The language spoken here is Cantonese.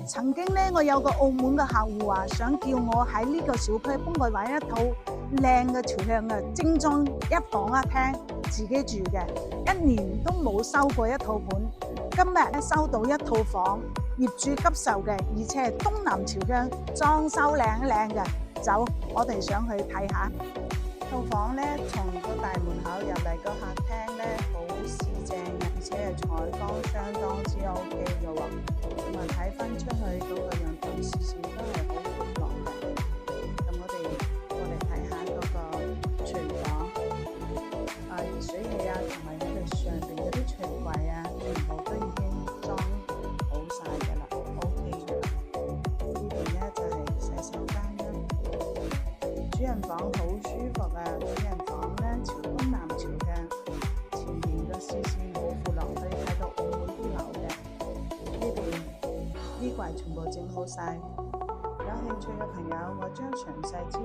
曾經咧，我有個澳門嘅客戶話，想叫我喺呢個小區幫佢揾一套靚嘅朝向嘅精裝一房一廳自己住嘅，1年都冇收過一套盤。今日咧收到一套房，業主急售嘅，而且係東南朝向，裝修靚靚嘅。走，我哋想去睇下套房咧，從個大門口入嚟個客廳咧，好市正嘅，而且係採光相當之 OK 嘅喎。咁啊睇翻出去嗰個陽台視線都係好寬敞嘅。咁我哋睇下嗰個廚房，熱水器啊，同埋佢哋上邊嗰啲櫥櫃啊，全部都已經裝好晒㗎啦 ，OK 㗎啦。呢邊咧就係洗手間啦，主人房好舒服啊！主人房咧朝東南朝向，前面個視線好闊落，可以睇到澳門啲樓嘅。呢邊衣櫃全部整好晒。有興趣嘅朋友，我將詳細資